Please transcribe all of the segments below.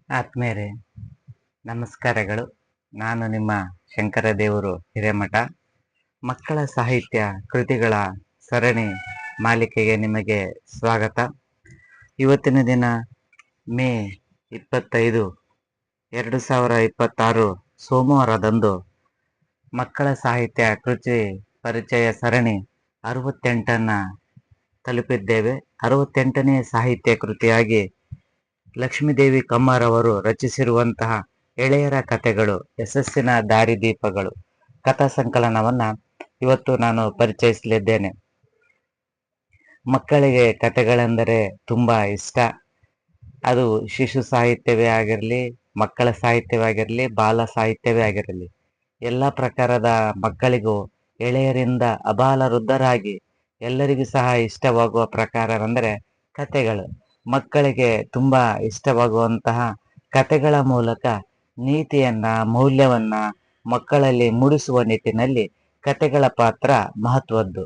ಆತ್ಮೇರೆ ನಮಸ್ಕಾರಗಳು. ನಾನು ನಿಮ್ಮ ಶಂಕರದೇವರು ಹಿರೇಮಠ. ಮಕ್ಕಳ ಸಾಹಿತ್ಯ ಕೃತಿಗಳ ಸರಣಿ ಮಾಲಿಕೆಗೆ ನಿಮಗೆ ಸ್ವಾಗತ. ಇವತ್ತಿನ ದಿನ ಮೇ 25, 2026 ಸೋಮವಾರದಂದು ಮಕ್ಕಳ ಸಾಹಿತ್ಯ ಕೃತಿ ಪರಿಚಯ ಸರಣಿ 68ನ್ನು ತಲುಪಿದ್ದೇವೆ. 68ನೇ ಸಾಹಿತ್ಯ ಕೃತಿಯಾಗಿ ಲಕ್ಷ್ಮೀದೇವಿ ಕಮ್ಮಾರ್ ಅವರು ರಚಿಸಿರುವಂತಹ ಎಳೆಯರ ಕಥೆಗಳು, ಯಶಸ್ಸಿನ ದಾರಿದೀಪಗಳು ಕಥಾ ಸಂಕಲನವನ್ನ ಇವತ್ತು ನಾನು ಪರಿಚಯಿಸಲಿದ್ದೇನೆ. ಮಕ್ಕಳಿಗೆ ಕಥೆಗಳೆಂದರೆ ತುಂಬಾ ಇಷ್ಟ. ಅದು ಶಿಶು ಸಾಹಿತ್ಯವೇ ಆಗಿರಲಿ, ಮಕ್ಕಳ ಸಾಹಿತ್ಯವೇ ಆಗಿರಲಿ, ಬಾಲ ಸಾಹಿತ್ಯವೇ ಆಗಿರಲಿ, ಎಲ್ಲ ಪ್ರಕಾರದ ಮಕ್ಕಳಿಗೂ ಎಳೆಯರಿಂದ ಅಬಾಲ ವೃದ್ಧರಾಗಿ ಎಲ್ಲರಿಗೂ ಸಹ ಇಷ್ಟವಾಗುವ ಪ್ರಕಾರವೆಂದರೆ ಕಥೆಗಳು. ಮಕ್ಕಳಿಗೆ ತುಂಬಾ ಇಷ್ಟವಾಗುವಂತಹ ಕಥೆಗಳ ಮೂಲಕ ನೀತಿಯನ್ನ, ಮೌಲ್ಯವನ್ನ ಮಕ್ಕಳಲ್ಲಿ ಮೂಡಿಸುವ ನಿಟ್ಟಿನಲ್ಲಿ ಕಥೆಗಳ ಪಾತ್ರ ಮಹತ್ವದ್ದು.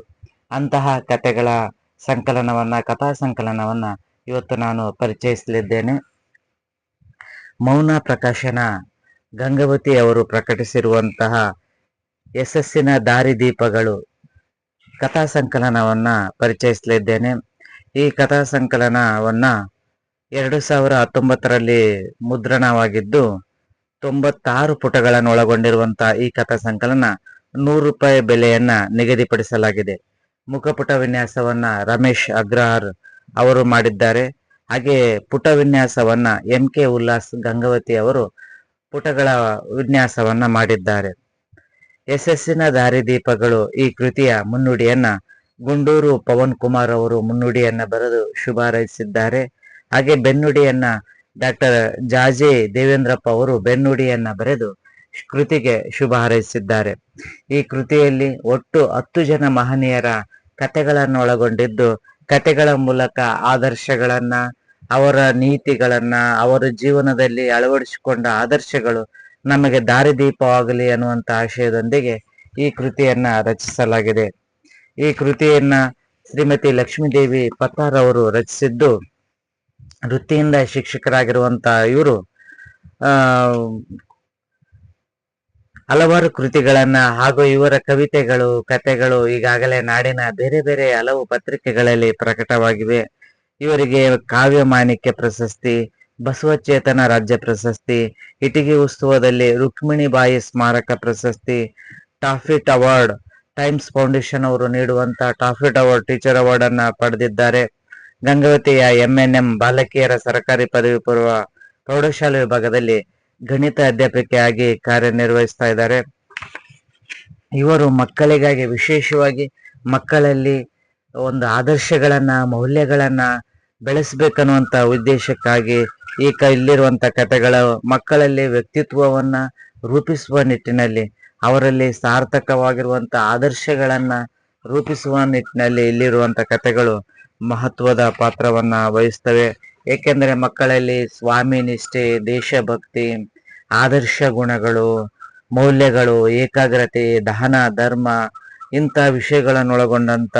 ಅಂತಹ ಕಥೆಗಳ ಕಥಾ ಸಂಕಲನವನ್ನ ಇವತ್ತು ನಾನು ಪರಿಚಯಿಸಲಿದ್ದೇನೆ. ಮೌನ ಪ್ರಕಾಶನ ಗಂಗಾವತಿ ಅವರು ಪ್ರಕಟಿಸಿರುವಂತಹ ಯಶಸ್ಸಿನ ದಾರಿದೀಪಗಳು ಕಥಾ ಸಂಕಲನವನ್ನ ಪರಿಚಯಿಸಲಿದ್ದೇನೆ. ಈ ಕಥಾ ಸಂಕಲನವನ್ನ 2019ರಲ್ಲಿ ಮುದ್ರಣವಾಗಿದ್ದು 96 ಪುಟಗಳನ್ನು ಒಳಗೊಂಡಿರುವಂತಹ ಈ ಕಥಾ ಸಂಕಲನ 100 ರೂಪಾಯಿ ಬೆಲೆಯನ್ನ ನಿಗದಿಪಡಿಸಲಾಗಿದೆ. ಮುಖಪುಟ ವಿನ್ಯಾಸವನ್ನ ರಮೇಶ್ ಅಗ್ರಹಾರ್ ಅವರು ಮಾಡಿದ್ದಾರೆ. ಹಾಗೆ ಪುಟ ವಿನ್ಯಾಸವನ್ನ MK ಉಲ್ಲಾಸ್ ಗಂಗಾವತಿ ಅವರು ಪುಟಗಳ ವಿನ್ಯಾಸವನ್ನ ಮಾಡಿದ್ದಾರೆ. ಯಶಸ್ಸಿನ ದಾರಿದೀಪಗಳು ಈ ಕೃತಿಯ ಮುನ್ನುಡಿಯನ್ನ ಗುಂಡೂರು ಪವನ್ ಕುಮಾರ್ ಅವರು ಮುನ್ನುಡಿಯನ್ನ ಬರೆದು ಶುಭ ಹಾರೈಸಿದ್ದಾರೆ. ಹಾಗೆ ಬೆನ್ನುಡಿಯನ್ನ ಡಾಕ್ಟರ್ ಜಾಜೆ ದೇವೇಂದ್ರಪ್ಪ ಅವರು ಬೆನ್ನುಡಿಯನ್ನ ಬರೆದು ಕೃತಿಗೆ ಶುಭ ಹಾರೈಸಿದ್ದಾರೆ. ಈ ಕೃತಿಯಲ್ಲಿ ಒಟ್ಟು 10 ಜನ ಮಹನೀಯರ ಕಥೆಗಳನ್ನು ಒಳಗೊಂಡಿದ್ದು, ಕಥೆಗಳ ಮೂಲಕ ಆದರ್ಶಗಳನ್ನ, ಅವರ ನೀತಿಗಳನ್ನ, ಅವರ ಜೀವನದಲ್ಲಿ ಅಳವಡಿಸಿಕೊಂಡ ಆದರ್ಶಗಳು ನಮಗೆ ದಾರಿದೀಪವಾಗಲಿ ಅನ್ನುವಂತ ಆಶಯದೊಂದಿಗೆ ಈ ಕೃತಿಯನ್ನ ರಚಿಸಲಾಗಿದೆ. ಈ ಕೃತಿಯನ್ನ ಶ್ರೀಮತಿ ಲಕ್ಷ್ಮೀದೇವಿ ಪತ್ತಾರ್ ಅವರು ರಚಿಸಿದ್ದು, ವೃತ್ತಿಯಿಂದ ಶಿಕ್ಷಕರಾಗಿರುವಂತಹ ಇವರು ಹಲವಾರು ಕೃತಿಗಳನ್ನ ಹಾಗೂ ಇವರ ಕವಿತೆಗಳು, ಕಥೆಗಳು ಈಗಾಗಲೇ ನಾಡಿನ ಬೇರೆ ಬೇರೆ ಹಲವು ಪತ್ರಿಕೆಗಳಲ್ಲಿ ಪ್ರಕಟವಾಗಿವೆ. ಇವರಿಗೆ ಕಾವ್ಯ ಮಾಣಿಕ್ಯ ಪ್ರಶಸ್ತಿ, ಬಸವಚೇತನ ರಾಜ್ಯ ಪ್ರಶಸ್ತಿ, ಇಟಗಿ ಉತ್ಸವದಲ್ಲಿ ರುಕ್ಮಿಣಿಬಾಯಿ ಸ್ಮಾರಕ ಪ್ರಶಸ್ತಿ, ಟಾಫಿಟ್ ಅವಾರ್ಡ್, ಟೈಮ್ಸ್ ಫೌಂಡೇಶನ್ ಅವರು ನೀಡುವಂತಹ ಟಾಫಿಟ್ ಅವಾರ್ಡ್, ಟೀಚರ್ ಅವಾರ್ಡ್ ಅನ್ನ ಪಡೆದಿದ್ದಾರೆ. ಗಂಗಾವತಿಯ MNM ಬಾಲಕಿಯರ ಸರ್ಕಾರಿ ಪದವಿ ಪೂರ್ವ ಪ್ರೌಢಶಾಲೆ ವಿಭಾಗದಲ್ಲಿ ಗಣಿತ ಅಧ್ಯಾಪಕಿಯಾಗಿ ಕಾರ್ಯನಿರ್ವಹಿಸ್ತಾ ಇದ್ದಾರೆ. ಇವರು ಮಕ್ಕಳಿಗಾಗಿ ವಿಶೇಷವಾಗಿ ಮಕ್ಕಳಲ್ಲಿ ಒಂದು ಆದರ್ಶಗಳನ್ನ, ಮೌಲ್ಯಗಳನ್ನ ಬೆಳೆಸಬೇಕನ್ನುವಂತ ಉದ್ದೇಶಕ್ಕಾಗಿ ಇಲ್ಲಿರುವಂತ ಕಥೆಗಳ ಮಕ್ಕಳಲ್ಲಿ ವ್ಯಕ್ತಿತ್ವವನ್ನ ರೂಪಿಸುವ ನಿಟ್ಟಿನಲ್ಲಿ, ಅವರಲ್ಲಿ ಸಾರ್ಥಕವಾಗಿರುವಂತ ಆದರ್ಶಗಳನ್ನ ರೂಪಿಸುವ ನಿಟ್ಟಿನಲ್ಲಿ ಇಲ್ಲಿರುವಂತ ಕಥೆಗಳು ಮಹತ್ವದ ಪಾತ್ರವನ್ನ ವಹಿಸ್ತವೆ. ಏಕೆಂದರೆ ಮಕ್ಕಳಲ್ಲಿ ಸ್ವಾಮಿ ನಿಷ್ಠೆ, ದೇಶಭಕ್ತಿ, ಆದರ್ಶ ಗುಣಗಳು, ಮೌಲ್ಯಗಳು, ಏಕಾಗ್ರತೆ, ದಾನ, ಧರ್ಮ ಇಂಥ ವಿಷಯಗಳನ್ನು ಒಳಗೊಂಡಂತ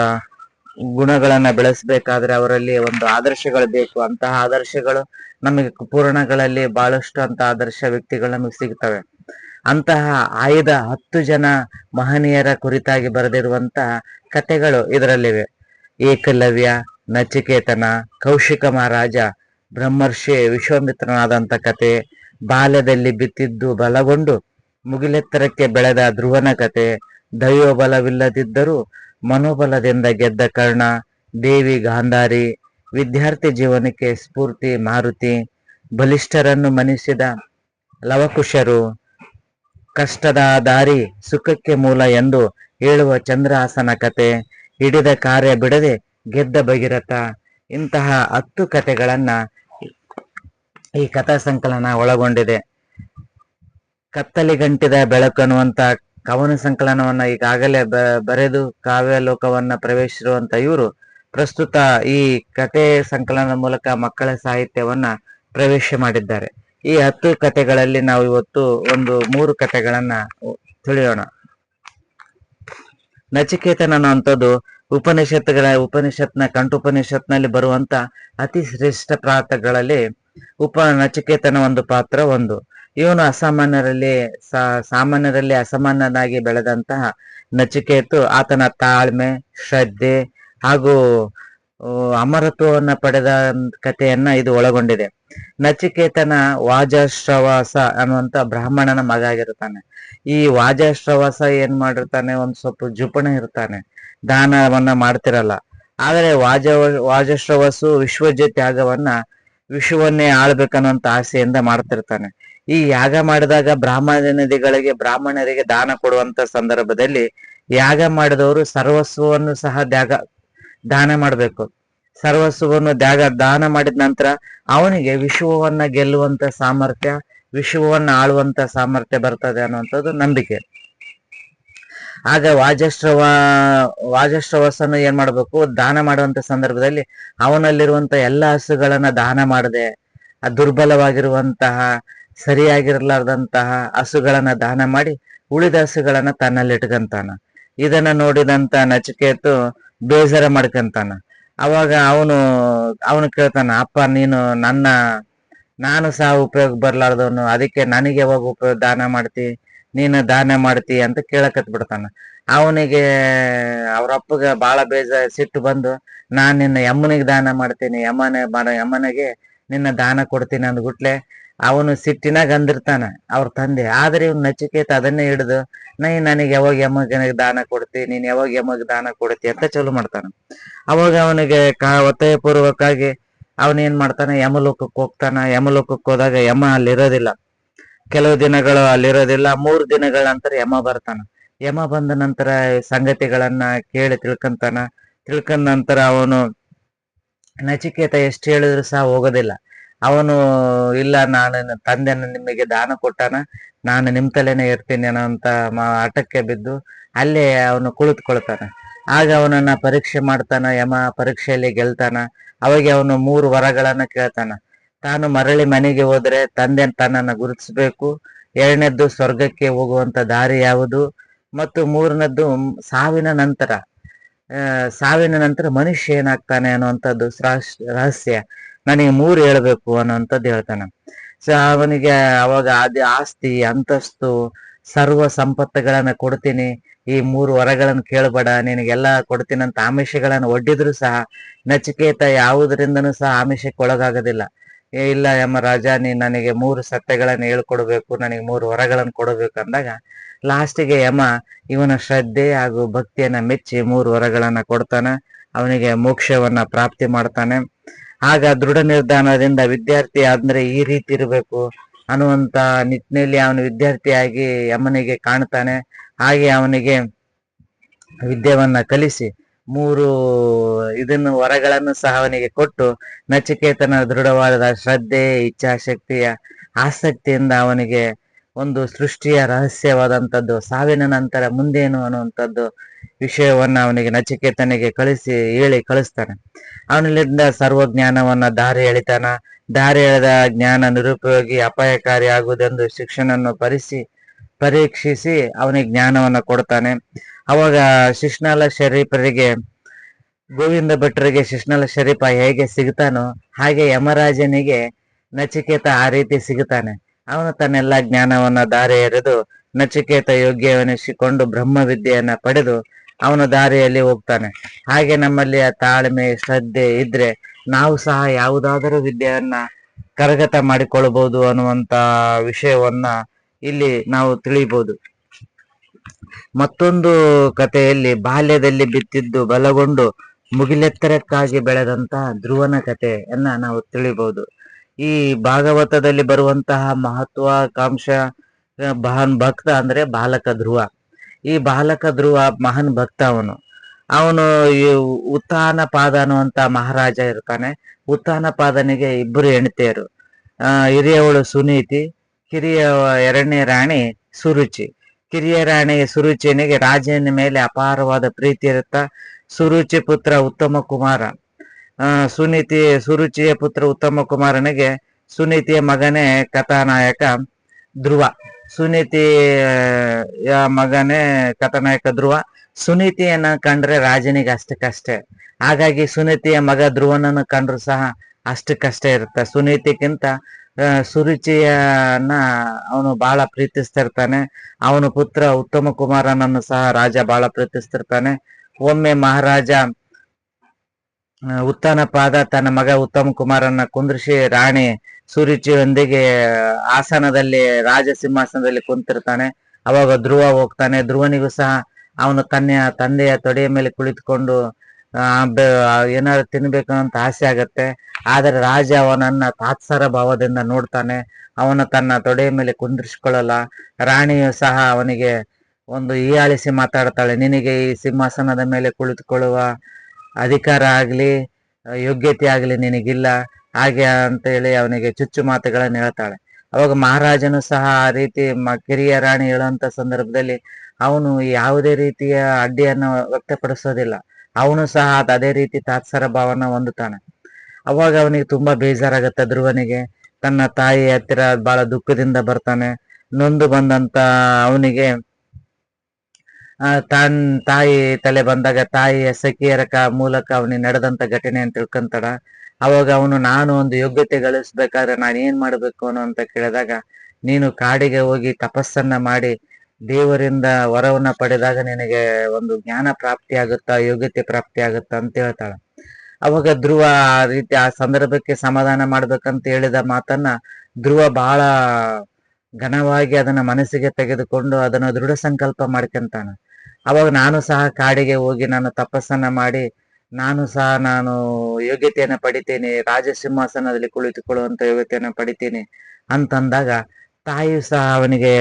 ಗುಣಗಳನ್ನ ಬೆಳೆಸಬೇಕಾದ್ರೆ ಅವರಲ್ಲಿ ಒಂದು ಆದರ್ಶಗಳು ಬೇಕು. ಅಂತಹ ಆದರ್ಶಗಳು ನಮಗೆ ಪುರಾಣಗಳಲ್ಲಿ ಬಹಳಷ್ಟು ಅಂತ ಆದರ್ಶ ವ್ಯಕ್ತಿಗಳು ನಮಗೆ ಸಿಗ್ತವೆ. ಅಂತಹ ಆಯ್ದ 10 ಜನ ಮಹನೀಯರ ಕುರಿತಾಗಿ ಬರೆದಿರುವಂತಹ ಕಥೆಗಳು ಇದರಲ್ಲಿವೆ. ಏಕಲವ್ಯ, ನಚಿಕೇತನ, ಕೌಶಿಕ ಮಹಾರಾಜ, ಬ್ರಹ್ಮರ್ಷಿ ವಿಶ್ವಾಮಿತ್ರನಾದಂಥ ಕತೆ, ಬಾಲ್ಯದಲ್ಲಿ ಬಿತ್ತಿದ್ದು ಬಲಗೊಂಡು ಮುಗಿಲೆತ್ತರಕ್ಕೆ ಬೆಳೆದ ಧ್ರುವನ ಕತೆ, ದೈವಬಲವಿಲ್ಲದಿದ್ದರೂ ಮನೋಬಲದಿಂದ ಗೆದ್ದ ಕರ್ಣ, ದೇವಿ ಗಾಂಧಾರಿ, ವಿದ್ಯಾರ್ಥಿ ಜೀವನಕ್ಕೆ ಸ್ಫೂರ್ತಿ ಮಾರುತಿ, ಬಲಿಷ್ಠರನ್ನು ಮನಿಸಿದ ಲವಕುಶರು, ಕಷ್ಟದ ದಾರಿ ಸುಖಕ್ಕೆ ಮೂಲ ಎಂದು ಹೇಳುವ ಚಂದ್ರಹಾಸನ ಕತೆ, ಹಿಡಿದ ಕಾರ್ಯ ಬಿಡದೆ ಗೆದ್ದ ಭಗೀರಥ, ಇಂತಹ 10 ಕಥೆಗಳನ್ನ ಈ ಕಥಾ ಸಂಕಲನ ಒಳಗೊಂಡಿದೆ. ಕತ್ತಲಿಗಂಟಿದ ಬೆಳಕು ಅನ್ನುವಂತ ಕವನ ಸಂಕಲನವನ್ನ ಈಗಾಗಲೇ ಬರೆದು ಕಾವ್ಯ ಲೋಕವನ್ನ ಪ್ರವೇಶಿಸಿರುವಂತ ಇವರು ಪ್ರಸ್ತುತ ಈ ಕಥೆ ಸಂಕಲನದ ಮೂಲಕ ಮಕ್ಕಳ ಸಾಹಿತ್ಯವನ್ನ ಪ್ರವೇಶ ಮಾಡಿದ್ದಾರೆ. ಈ 10 ಕಥೆಗಳಲ್ಲಿ ನಾವು ಇವತ್ತು 3 ಕಥೆಗಳನ್ನ ತಿಳಿಯೋಣ. ನಚಿಕೇತನ ಅನ್ನುವಂಥದ್ದು ಉಪನಿಷತ್ನ ಕಂಠೋಪನಿಷತ್ನಲ್ಲಿ ಬರುವಂತ ಅತಿ ಶ್ರೇಷ್ಠ ಪ್ರಾತಗಳಲ್ಲಿ ನಚಿಕೇತನ ಒಂದು ಪಾತ್ರ ಒಂದು. ಇವನು ಸಾಮಾನ್ಯರಲ್ಲಿ ಅಸಾಮಾನ್ಯನಾಗಿ ಬೆಳೆದಂತಹ ನಚಿಕೇತು ಆತನ ತಾಳ್ಮೆ, ಶ್ರದ್ಧೆ ಹಾಗೂ ಅಮರತ್ವವನ್ನ ಪಡೆದ ಕಥೆಯನ್ನ ಇದು ಒಳಗೊಂಡಿದೆ. ನಚಿಕೇತನ ವಾಜಶ್ರವಾಸ ಅನ್ನುವಂತ ಬ್ರಾಹ್ಮಣನ ಮಗ ಆಗಿರ್ತಾನೆ. ಈ ವಾಜಶ್ರವಾಸ ಏನ್ ಮಾಡಿರ್ತಾನೆ, ಒಂದ್ ಸ್ವಲ್ಪ ಜುಪಣ ಇರ್ತಾನೆ, ದಾನವನ್ನ ಮಾಡ್ತಿರಲ್ಲ. ಆದರೆ ವಾಜಶ್ರವಸು ವಿಶ್ವಜ್ಯೋತಿ ಯಾಗವನ್ನ ವಿಶ್ವವನ್ನೇ ಆಳ್ಬೇಕನ್ನುವಂತ ಆಸೆಯಿಂದ ಮಾಡ್ತಿರ್ತಾನೆ. ಈ ಯಾಗ ಮಾಡಿದಾಗ ಬ್ರಾಹ್ಮಣರಿಗೆ ದಾನ ಕೊಡುವಂತ ಸಂದರ್ಭದಲ್ಲಿ ಯಾಗ ಮಾಡಿದವರು ಸರ್ವಸ್ವವನ್ನು ಸಹ ದಾನ ಮಾಡ್ಬೇಕು. ಸರ್ವಸ್ವವನ್ನು ದಾನ ಮಾಡಿದ ನಂತರ ಅವನಿಗೆ ವಿಶ್ವವನ್ನ ಗೆಲ್ಲುವಂತ ಸಾಮರ್ಥ್ಯ, ವಿಶ್ವವನ್ನ ಆಳುವಂತ ಸಾಮರ್ಥ್ಯ ಬರ್ತದೆ ಅನ್ನುವಂಥದ್ದು ನಂಬಿಕೆ. ಆಗ ವಾಜಶ್ರವಸನ್ನು ಏನ್ ಮಾಡ್ಬೇಕು, ದಾನ ಮಾಡುವಂತ ಸಂದರ್ಭದಲ್ಲಿ ಅವನಲ್ಲಿರುವಂತ ಎಲ್ಲ ಹಸುಗಳನ್ನ ದಾನ ಮಾಡದೆ, ದುರ್ಬಲವಾಗಿರುವಂತಹ ಸರಿಯಾಗಿರ್ಲಾರ್ದಂತಹ ಹಸುಗಳನ್ನ ದಾನ ಮಾಡಿ ಉಳಿದ ಹಸುಗಳನ್ನ ತನ್ನಲ್ಲಿ ಇಟ್ಕಂತಾನ. ಇದನ್ನ ನೋಡಿದಂತ ನಚಿಕೇತು ಬೇಜಾರ ಮಾಡ್ಕಂತಾನ. ಅವಾಗ ಅವನು ಕೇಳ್ತಾನ, ಅಪ್ಪ ನೀನು ನಾನು ಸಹ ಉಪಯೋಗ ಬರ್ಲಾರ್ದವನು, ಅದಕ್ಕೆ ನನಗೆ ಯಾವಾಗ ದಾನ ಮಾಡ್ತಿ, ನೀನು ದಾನ ಮಾಡ್ತಿ ಅಂತ ಕೇಳಕತ್ ಬಿಡ್ತಾನ. ಅವನಿಗೆ ಅವ್ರಪ್ಪಗೆ ಬಹಳ ಸಿಟ್ಟು ಬಂದು, ನಾನ್ ನಿನ್ನ ಯಮ್ಮನಿಗೆ ದಾನ ಮಾಡ್ತೀನಿ, ಯಮ್ಮನಿಗೆ ನಿನ್ನ ದಾನ ಕೊಡ್ತೀನಿ ಅಂದ್ಬಿಟ್ಲೆ ಅವನು ಸಿಟ್ಟಿನಾಗ ಅಂದಿರ್ತಾನ ಅವ್ರ ತಂದೆ. ಆದ್ರೆ ಇವ್ನು ನಚಿಕೇತ ಅದನ್ನೇ ಹಿಡಿದು, ನನಗೆ ಯಾವಾಗ ಯಮ್ಮನಿಗೆ ದಾನ ಕೊಡ್ತಿ, ನೀನ್ ಯಾವಾಗ ಯಮಗೆ ದಾನ ಕೊಡ್ತಿ ಅಂತ ಚಾಲು ಮಾಡ್ತಾನ. ಅವಾಗ ಅವನಿಗೆ ಒತ್ತಾಯ ಪೂರ್ವಕವಾಗಿ ಅವನೇನ್ ಮಾಡ್ತಾನ, ಯಮಲೋಕಕ್ಕೆ ಹೋಗ್ತಾನ. ಯಮಲೋಕಕ್ಕೆ ಹೋದಾಗ ಯಮ ಅಲ್ಲಿರೋದಿಲ್ಲ, ಕೆಲವು ದಿನಗಳು ಅಲ್ಲಿರೋದಿಲ್ಲ. 3 ದಿನಗಳ ನಂತರ ಯಮ ಬರ್ತಾನ. ಯಮ ಬಂದ ನಂತರ ಸಂಗತಿಗಳನ್ನ ಕೇಳಿ ತಿಳ್ಕೊಂಡ ನಂತರ ಅವನು ನಚಿಕೇತ ಎಷ್ಟು ಹೇಳಿದ್ರು ಸಹ ಹೋಗೋದಿಲ್ಲ. ಅವನು ಇಲ್ಲ, ನಾನು ತಂದೆನ ನಿಮಗೆ ದಾನ ಕೊಟ್ಟಾನ, ನಾನು ನಿಮ್ ತಲೆನೇ ಇರ್ತೀನಿ ಅನ್ನೋಂತ ಹಠಕ್ಕೆ ಬಿದ್ದು ಅಲ್ಲೇ ಅವನು ಕುಳಿತುಕೊಳ್ತಾನ. ಆಗ ಅವನನ್ನ ಪರೀಕ್ಷೆ ಮಾಡ್ತಾನ. ಯಮ ಪರೀಕ್ಷೆಯಲ್ಲಿ ಗೆಲ್ತಾನ. ಅವಾಗ ಅವನು 3 ವರಗಳನ್ನ ಕೇಳ್ತಾನ. ತಾನು ಮರಳಿ ಮನೆಗೆ ಹೋದ್ರೆ ತಂದೆ ತನ್ನನ್ನ ಗುರುತಿಸ್ಬೇಕು, 2ನೇದ್ದು ಸ್ವರ್ಗಕ್ಕೆ ಹೋಗುವಂತ ದಾರಿ ಯಾವುದು, ಮತ್ತು 3ನೇದ್ದು ಸಾವಿನ ನಂತರ ಮನುಷ್ಯ ಏನಾಗ್ತಾನೆ ಅನ್ನುವಂಥದ್ದು ರಹಸ್ಯ ನನಗೆ 3 ಹೇಳ್ಬೇಕು ಅನ್ನುವಂಥದ್ದು ಹೇಳ್ತಾನೆ. ಸೊ ಅವನಿಗೆ ಅವಾಗ ಆಸ್ತಿ, ಅಂತಸ್ತು, ಸರ್ವ ಸಂಪತ್ತುಗಳನ್ನ ಕೊಡ್ತೀನಿ, ಈ 3 ವರಗಳನ್ನು ಕೇಳಬೇಡ, ನಿನಗೆಲ್ಲ ಕೊಡ್ತೀನಿ ಅಂತ ಆಮಿಷಗಳನ್ನ ಒಡ್ಡಿದ್ರು ಸಹ ನಚಿಕೇತ ಯಾವುದರಿಂದನೂ ಸಹ ಆಮಿಷಕ್ಕೆ ಒಳಗಾಗೋದಿಲ್ಲ. ಇಲ್ಲ ಯಮರಾಜ, ನೀನ್ ನನಗೆ 3 ಸತ್ಯಗಳನ್ನ ಹೇಳ್ಕೊಡ್ಬೇಕು, ನನಗೆ 3 ವರಗಳನ್ನು ಕೊಡಬೇಕು ಅಂದಾಗ ಲಾಸ್ಟಿಗೆ ಯಮ ಇವನ ಶ್ರದ್ಧೆ ಹಾಗೂ ಭಕ್ತಿಯನ್ನ ಮೆಚ್ಚಿ 3 ವರಗಳನ್ನ ಕೊಡ್ತಾನ. ಅವನಿಗೆ ಮೋಕ್ಷವನ್ನ ಪ್ರಾಪ್ತಿ ಮಾಡ್ತಾನೆ. ಆಗ ದೃಢ ನಿರ್ಧಾರದಿಂದ ವಿದ್ಯಾರ್ಥಿ ಅಂದ್ರೆ ಈ ರೀತಿ ಇರಬೇಕು ಅನ್ನುವಂತ ನಿಟ್ಟಿನಲ್ಲಿ ಅವನು ವಿದ್ಯಾರ್ಥಿಯಾಗಿ ಯಮನಿಗೆ ಕಾಣ್ತಾನೆ. ಹಾಗೆ ಅವನಿಗೆ ವಿದ್ಯೆವನ್ನ ಕಲಿಸಿ 3 ವರಗಳನ್ನು ಸಹ ಅವನಿಗೆ ಕೊಟ್ಟು ನಚಿಕೇತನ ದೃಢವಾದ ಶ್ರದ್ಧೆ, ಇಚ್ಛಾಶಕ್ತಿಯ ಆಸಕ್ತಿಯಿಂದ ಅವನಿಗೆ ಒಂದು ಸೃಷ್ಟಿಯ ರಹಸ್ಯವಾದಂಥದ್ದು, ಸಾವಿನ ನಂತರ ಮುಂದೇನು ಅನ್ನುವಂಥದ್ದು ವಿಷಯವನ್ನ ಅವನಿಗೆ ನಚಿಕೇತನಿಗೆ ಹೇಳಿ ಕಳಿಸ್ತಾನೆ. ಅವನಲ್ಲಿಂದ ಸರ್ವಜ್ಞಾನವನ್ನ ದಾರಿ ಎಳಿತಾನ. ದಾರಿ ಎಳೆದ ಜ್ಞಾನ ನಿರುಪಯೋಗಿ, ಅಪಾಯಕಾರಿ ಆಗುವುದೆಂದು ಶಿಕ್ಷಣನ್ನು ಪರೀಕ್ಷಿಸಿ ಅವನಿಗೆ ಜ್ಞಾನವನ್ನ ಕೊಡ್ತಾನೆ. ಅವಾಗ ಶಿಶ್ನಾಳ ಶರೀಫರಿಗೆ, ಗೋವಿಂದ ಭಟ್ಟರಿಗೆ ಶಿಶ್ನಾಳ ಶರೀಫ ಹೇಗೆ ಸಿಗ್ತಾನೋ ಹಾಗೆ ಯಮರಾಜನಿಗೆ ನಚಿಕೇತ ಆ ರೀತಿ ಸಿಗುತ್ತಾನೆ. ಅವನು ತನ್ನೆಲ್ಲ ಜ್ಞಾನವನ್ನ ದಾರಿ ಎರೆದು ನಚಿಕೇತ ಯೋಗ್ಯವೆನಿಸಿಕೊಂಡು ಬ್ರಹ್ಮ ವಿದ್ಯೆಯನ್ನ ಪಡೆದು ಅವನ ದಾರಿಯಲ್ಲಿ ಹೋಗ್ತಾನೆ. ಹಾಗೆ ನಮ್ಮಲ್ಲಿ ಆ ತಾಳ್ಮೆ, ಶ್ರದ್ಧೆ ಇದ್ರೆ ನಾವು ಸಹ ಯಾವುದಾದರೂ ವಿದ್ಯೆಯನ್ನ ಕರಗತ ಮಾಡಿಕೊಳ್ಳಬಹುದು ಅನ್ನುವಂತ ವಿಷಯವನ್ನ ಇಲ್ಲಿ ನಾವು ತಿಳಿಬಹುದು. ಮತ್ತೊಂದು ಕಥೆಯಲ್ಲಿ ಬಾಲ್ಯದಲ್ಲಿ ಬಿತ್ತಿದ್ದು ಬಲಗೊಂಡು ಮುಗಿಲೆತ್ತರಕ್ಕಾಗಿ ಬೆಳೆದಂತಹ ಧ್ರುವನ ಕಥೆಯನ್ನ ನಾವು ತಿಳಿಬಹುದು. ಈ ಭಾಗವತದಲ್ಲಿ ಬರುವಂತಹ ಮಹತ್ವಾಕಾಂಕ್ಷ ಮಹಾನ್ ಭಕ್ತ ಅಂದ್ರೆ ಬಾಲಕ ಧ್ರುವ. ಈ ಬಾಲಕ ಧ್ರುವ ಮಹಾನ್ ಭಕ್ತ. ಅವನು ಈ ಉತ್ತಾನಪಾದ ಅನ್ನುವಂತ ಮಹಾರಾಜ ಇರ್ತಾನೆ. ಉತ್ತಾನಪಾದನಿಗೆ 2 ಹೆಂಡತಿಯರು. ಹಿರಿಯವಳು ಸುನೀತಿ, ಕಿರಿಯ 2ನೇ ರಾಣಿ ಸುರುಚಿ. ಕಿರಿಯ ರಾಣಿ ಸುರುಚಿನಿಗೆ ರಾಜನ ಮೇಲೆ ಅಪಾರವಾದ ಪ್ರೀತಿ ಇರುತ್ತಾ. ಸುರುಚಿ ಪುತ್ರ ಉತ್ತಮ ಕುಮಾರ, ಸುರುಚಿಯ ಪುತ್ರ ಉತ್ತಮ ಕುಮಾರನಿಗೆ ಸುನೀತಿಯ ಮಗನೇ ಕಥಾನಾಯಕ ಧ್ರುವ. ಸುನೀತಿಯ ಮಗನೇ ಕಥಾನಾಯಕ ಧ್ರುವ. ಸುನೀತಿಯನ್ನ ಕಂಡ್ರೆ ರಾಜನಿಗೆ ಅಷ್ಟಕ್ಕಷ್ಟೇ. ಹಾಗಾಗಿ ಸುನೀತಿಯ ಮಗ ಧ್ರುವನನ್ನು ಕಂಡ್ರು ಸಹ ಅಷ್ಟಕ್ಕಷ್ಟೇ ಇರುತ್ತೆ. ಸುನೀತಿಗಿಂತ ಸುರುಚಿಯನ್ನ ಅವನು ಬಹಳ ಪ್ರೀತಿಸ್ತಿರ್ತಾನೆ. ಅವನ ಪುತ್ರ ಉತ್ತಮ ಕುಮಾರನನ್ನು ಸಹ ರಾಜ ಬಹಳ ಪ್ರೀತಿಸ್ತಿರ್ತಾನೆ. ಒಮ್ಮೆ ಮಹಾರಾಜ ಉತ್ತನಪಾದ ತನ್ನ ಮಗ ಉತ್ತಮ ಕುಮಾರನ ಕುಂದ್ರಿಸಿ ರಾಣಿ ಸುರುಚಿಯೊಂದಿಗೆ ಆಸನದಲ್ಲಿ ರಾಜ ಸಿಂಹಾಸನದಲ್ಲಿ ಕುಂತಿರ್ತಾನೆ. ಅವಾಗ ಧ್ರುವ ಹೋಗ್ತಾನೆ. ಧ್ರುವನಿಗೂ ಸಹ ಅವನು ತಂದೆಯ ತೊಡೆಯ ಮೇಲೆ ಕುಳಿತುಕೊಂಡು ಏನಾದ್ರು ತಿನ್ಬೇಕು ಅಂತ ಆಸೆ ಆಗತ್ತೆ. ಆದರೆ ರಾಜ ಅವನನ್ನ ತಾತ್ಸಾರ ಭಾವದಿಂದ ನೋಡ್ತಾನೆ. ಅವನು ತನ್ನ ತೊಡೆಯ ಮೇಲೆ ಕುಂದ್ರಿಸಿಕೊಳ್ಳಲ್ಲ. ರಾಣಿಯು ಸಹ ಅವನಿಗೆ ಒಂದು ಹೀಯಾಳಿಸಿ ಮಾತಾಡ್ತಾಳೆ, ನಿನಗೆ ಈ ಸಿಂಹಾಸನದ ಮೇಲೆ ಕುಳಿತುಕೊಳ್ಳುವ ಅಧಿಕಾರ ಆಗ್ಲಿ ಯೋಗ್ಯತೆ ಆಗ್ಲಿ ನಿನಗಿಲ್ಲ, ಹಾಗೆ ಅಂತ ಹೇಳಿ ಅವನಿಗೆ ಚುಚ್ಚು ಮಾತುಗಳನ್ನು ಹೇಳ್ತಾಳೆ. ಅವಾಗ ಮಹಾರಾಜನು ಸಹ ಆ ರೀತಿ ಕಿರಿಯ ರಾಣಿ ಹೇಳುವಂತ ಸಂದರ್ಭದಲ್ಲಿ ಅವನು ಯಾವುದೇ ರೀತಿಯ ಅಡ್ಡಿಯನ್ನು ವ್ಯಕ್ತಪಡಿಸೋದಿಲ್ಲ. ಅವನು ಸಹ ಅದೇ ರೀತಿ ತಾತ್ಸಾರ ಭಾವನ ಹೊಂದುತ್ತಾನೆ. ಅವಾಗ ಅವನಿಗೆ ತುಂಬಾ ಬೇಜಾರಾಗತ್ತೆ. ಧ್ರುವನಿಗೆ ತನ್ನ ತಾಯಿ ಹತ್ತಿರ ಬಹಳ ದುಃಖದಿಂದ ಬರ್ತಾನೆ. ನೊಂದು ಬಂದಂತ ಅವನಿಗೆ ತಾಯಿ ತಲೆ ಬಂದಾಗ ತಾಯಿಯ ಸಖಿಯರ ಮೂಲಕ ಅವನಿಗೆ ನಡೆದಂತ ಘಟನೆ ಅಂತ ತಿಳ್ಕೊಂತಾಳ. ಅವಾಗ ಅವನು ನಾನು ಒಂದು ಯೋಗ್ಯತೆ ಗಳಿಸ್ಬೇಕಾದ್ರೆ ನಾನು ಏನ್ ಮಾಡ್ಬೇಕು ಅನ್ನೋ ಅಂತ ಕೇಳಿದಾಗ, ನೀನು ಕಾಡಿಗೆ ಹೋಗಿ ತಪಸ್ಸನ್ನ ಮಾಡಿ ದೇವರಿಂದ ವರವನ್ನ ಪಡೆದಾಗ ನಿನಗೆ ಒಂದು ಜ್ಞಾನ ಪ್ರಾಪ್ತಿ ಆಗುತ್ತಾ, ಯೋಗ್ಯತೆ ಪ್ರಾಪ್ತಿ ಆಗುತ್ತಾ ಅಂತ ಹೇಳ್ತಾಳೆ. ಅವಾಗ ಧ್ರುವ ಆ ರೀತಿ ಆ ಸಂದರ್ಭಕ್ಕೆ ಸಮಾಧಾನ ಮಾಡ್ಬೇಕಂತ ಹೇಳಿದ ಮಾತನ್ನ ಧ್ರುವ ಬಹಳ ಘನವಾಗಿ ಅದನ್ನ ಮನಸ್ಸಿಗೆ ತೆಗೆದುಕೊಂಡು ಅದನ್ನು ದೃಢ ಸಂಕಲ್ಪ ಮಾಡ್ಕೊಂತಾನೆ. ಅವಾಗ ನಾನು ಸಹ ಕಾಡಿಗೆ ಹೋಗಿ ನಾನು ತಪಸ್ಸನ್ನ ಮಾಡಿ ನಾನು ಯೋಗ್ಯತೆಯನ್ನ ಪಡಿತೀನಿ, ರಾಜ ಸಿಂಹಾಸನದಲ್ಲಿ ಕುಳಿತುಕೊಳ್ಳುವಂತ ಯೋಗ್ಯತೆಯನ್ನ ಪಡಿತೀನಿ ಅಂತಂದಾಗ ತಾಯಿಯು ಸಹ ಅವನಿಗೆ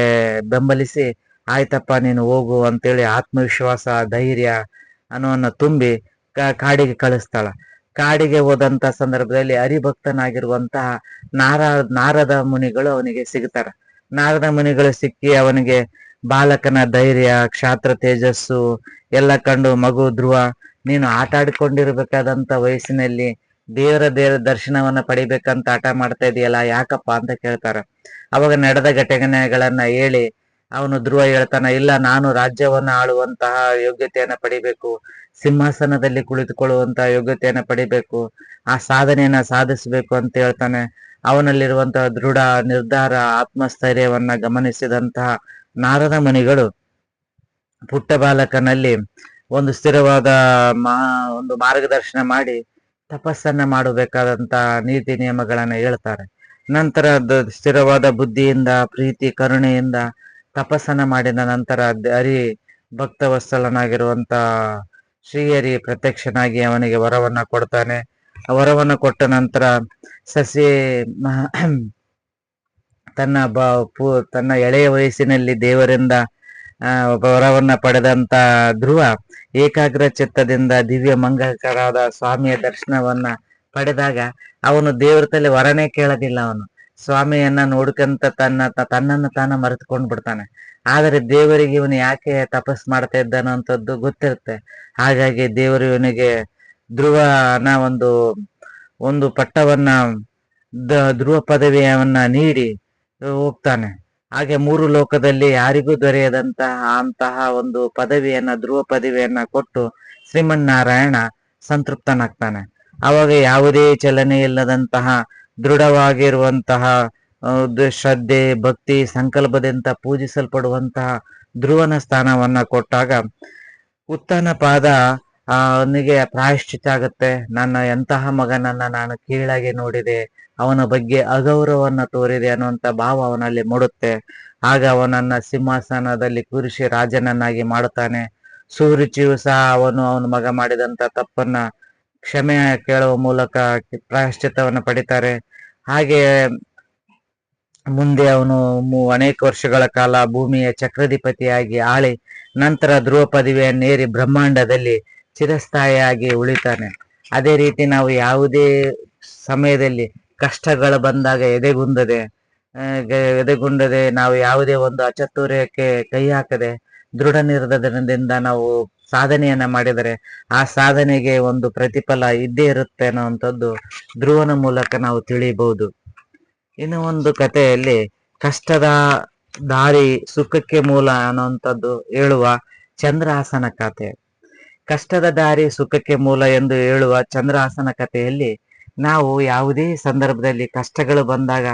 ಬೆಂಬಲಿಸಿ ಆಯ್ತಪ್ಪ ನೀನು ಹೋಗು ಅಂತೇಳಿ ಆತ್ಮವಿಶ್ವಾಸ ಧೈರ್ಯ ಅನ್ನೋನ್ನ ತುಂಬಿ ಕಾಡಿಗೆ ಕಳಿಸ್ತಾಳ. ಕಾಡಿಗೆ ಹೋದಂತ ಸಂದರ್ಭದಲ್ಲಿ ಹರಿಭಕ್ತನಾಗಿರುವಂತಹ ನಾರದ ಮುನಿಗಳು ಅವನಿಗೆ ಸಿಗ್ತಾರ. ನಾರದ ಮುನಿಗಳು ಸಿಕ್ಕಿ ಅವನಿಗೆ ಬಾಲಕನ ಧೈರ್ಯ ಕ್ಷಾತ್ರ ತೇಜಸ್ಸು ಎಲ್ಲ ಕಂಡು, ಮಗು ಧ್ರುವ ನೀನು ಆಟ ಆಡಿಕೊಂಡಿರ್ಬೇಕಾದಂತ ವಯಸ್ಸಿನಲ್ಲಿ ದೇವರ ದರ್ಶನವನ್ನ ಪಡಿಬೇಕಂತ ಆಟ ಮಾಡ್ತಾ ಇದೆಯಲ್ಲ ಯಾಕಪ್ಪ ಅಂತ ಕೇಳ್ತಾರ. ಅವಾಗ ನಡೆದ ಘಟನೆಗಳನ್ನ ಹೇಳಿ ಅವನು ಧ್ರುವ ಹೇಳ್ತಾನ, ಇಲ್ಲ ನಾನು ರಾಜ್ಯವನ್ನ ಆಳುವಂತಹ ಯೋಗ್ಯತೆಯನ್ನ ಪಡಿಬೇಕು, ಸಿಂಹಾಸನದಲ್ಲಿ ಕುಳಿತುಕೊಳ್ಳುವಂತಹ ಯೋಗ್ಯತೆಯನ್ನ ಪಡಿಬೇಕು, ಆ ಸಾಧನೆಯನ್ನ ಸಾಧಿಸಬೇಕು ಅಂತ ಹೇಳ್ತಾನೆ. ಅವನಲ್ಲಿರುವಂತಹ ದೃಢ ನಿರ್ಧಾರ ಆತ್ಮಸ್ಥೈರ್ಯವನ್ನ ಗಮನಿಸಿದಂತಹ ನಾರದ ಮುನಿಗಳು ಪುಟ್ಟ ಬಾಲಕನಲ್ಲಿ ಒಂದು ಸ್ಥಿರವಾದ ಒಂದು ಮಾರ್ಗದರ್ಶನ ಮಾಡಿ ತಪಸ್ಸನ್ನ ಮಾಡಬೇಕಾದಂತ ನೀತಿ ನಿಯಮಗಳನ್ನ ಹೇಳ್ತಾರೆ. ನಂತರ ಸ್ಥಿರವಾದ ಬುದ್ಧಿಯಿಂದ ಪ್ರೀತಿ ಕರುಣೆಯಿಂದ ತಪಸ್ಸನ್ನ ಮಾಡಿದ ನಂತರ ಭಕ್ತವತ್ಸಲನಾಗಿರುವಂತ ಶ್ರೀಹರಿ ಪ್ರತ್ಯಕ್ಷನಾಗಿ ಅವನಿಗೆ ವರವನ್ನ ಕೊಡ್ತಾನೆ. ವರವನ್ನ ಕೊಟ್ಟ ನಂತರ ಸಸಿ ತನ್ನ ಎಳೆಯ ವಯಸ್ಸಿನಲ್ಲಿ ದೇವರಿಂದ ವರವನ್ನ ಪಡೆದಂತ ಧ್ರುವ ಏಕಾಗ್ರ ಚಿತ್ತದಿಂದ ದಿವ್ಯ ಮಂಗಳಕರಾದ ಸ್ವಾಮಿಯ ದರ್ಶನವನ್ನ ಪಡೆದಾಗ ಅವನು ದೇವರ ತಲೆ ವರನೇ ಕೇಳೋದಿಲ್ಲ. ಅವನು ಸ್ವಾಮಿಯನ್ನ ನೋಡ್ಕಂತ ತನ್ನನ್ನು ತಾನ ಮರೆತುಕೊಂಡ್ ಬಿಡ್ತಾನೆ. ಆದರೆ ದೇವರಿಗೆ ಇವನು ಯಾಕೆ ತಪಸ್ ಮಾಡ್ತಾ ಇದ್ದಾನೋ ಅಂತದ್ದು ಗೊತ್ತಿರುತ್ತೆ. ಹಾಗಾಗಿ ದೇವರು ಇವನಿಗೆ ಧ್ರುವನ ಒಂದು ಪಟ್ಟವನ್ನ ಧ್ರುವ ಪದವಿಯವನ್ನ ನೀಡಿ ಹೋಗ್ತಾನೆ. ಹಾಗೆ ಮೂರು ಲೋಕದಲ್ಲಿ ಯಾರಿಗೂ ದೊರೆಯದಂತಹ ಒಂದು ಪದವಿಯನ್ನ ಧ್ರುವ ಪದವಿಯನ್ನ ಕೊಟ್ಟು ಶ್ರೀಮನ್ನಾರಾಯಣ ಸಂತೃಪ್ತನಾಗ್ತಾನೆ. ಅವಾಗ ಯಾವುದೇ ಚಲನೆ ಇಲ್ಲದಂತಹ ದೃಢವಾಗಿರುವಂತಹ ಶ್ರದ್ಧೆ ಭಕ್ತಿ ಸಂಕಲ್ಪದಿಂದ ಪೂಜಿಸಲ್ಪಡುವಂತಹ ಧ್ರುವನ ಸ್ಥಾನವನ್ನ ಕೊಟ್ಟಾಗ ಉತ್ತನಪಾದ ಅವನಿಗೆ ಪ್ರಾಯಶ್ಚಿತ್ತ ಆಗತ್ತೆ. ನನ್ನ ಎಂತಹ ಮಗನನ್ನ ನಾನು ಕೀಳಾಗಿ ನೋಡಿದೆ, ಅವನ ಬಗ್ಗೆ ಅಗೌರವನ್ನ ತೋರಿದೆ ಅನ್ನುವಂತ ಭಾವ ಅವನಲ್ಲಿ ಮೂಡುತ್ತೆ. ಆಗ ಅವನನ್ನ ಸಿಂಹಾಸನದಲ್ಲಿ ಕೂರಿಸಿ ರಾಜನನ್ನಾಗಿ ಮಾಡುತ್ತಾನೆ. ಸುರುಚಿಯು ಸಹ ಅವನ ಮಗ ಮಾಡಿದಂತ ತಪ್ಪನ್ನ ಕ್ಷಮೆ ಕೇಳುವ ಮೂಲಕ ಪ್ರಾಯಶ್ಚಿತ್ತವನ್ನ ಪಡಿತಾರೆ. ಹಾಗೆ ಮುಂದೆ ಅವನು ಅನೇಕ ವರ್ಷಗಳ ಕಾಲ ಭೂಮಿಯ ಚಕ್ರಾಧಿಪತಿಯಾಗಿ ಆಳಿ ನಂತರ ಧ್ರುವ ಪದವಿಯನ್ನೇರಿ ಬ್ರಹ್ಮಾಂಡದಲ್ಲಿ ಚಿರಸ್ಥಾಯಿಯಾಗಿ ಉಳಿತಾನೆ. ಅದೇ ರೀತಿ ನಾವು ಯಾವುದೇ ಸಮಯದಲ್ಲಿ ಕಷ್ಟಗಳು ಬಂದಾಗ ಎದೆಗುಂದದೆ ನಾವು ಯಾವುದೇ ಒಂದು ಅಚಾತುರ್ಯಕ್ಕೆ ಕೈ ಹಾಕದೆ ದೃಢ ನಿರ್ಧಾರದಿಂದ ನಾವು ಸಾಧನೆಯನ್ನ ಮಾಡಿದರೆ ಆ ಸಾಧನೆಗೆ ಒಂದು ಪ್ರತಿಫಲ ಇದ್ದೇ ಇರುತ್ತೆ ಅನ್ನುವಂಥದ್ದು ಧ್ರುವನ ಮೂಲಕ ನಾವು ತಿಳಿಯಬಹುದು. ಇನ್ನು ಒಂದು ಕಥೆಯಲ್ಲಿ ಕಷ್ಟದ ದಾರಿ ಸುಖಕ್ಕೆ ಮೂಲ ಅನ್ನುವಂಥದ್ದು ಹೇಳುವ ಚಂದ್ರಹಾಸನ ಕಥೆ. ಕಷ್ಟದ ದಾರಿ ಸುಖಕ್ಕೆ ಮೂಲ ಎಂದು ಹೇಳುವ ಚಂದ್ರಹಾಸನ ಕಥೆಯಲ್ಲಿ ನಾವು ಯಾವುದೇ ಸಂದರ್ಭದಲ್ಲಿ ಕಷ್ಟಗಳು ಬಂದಾಗ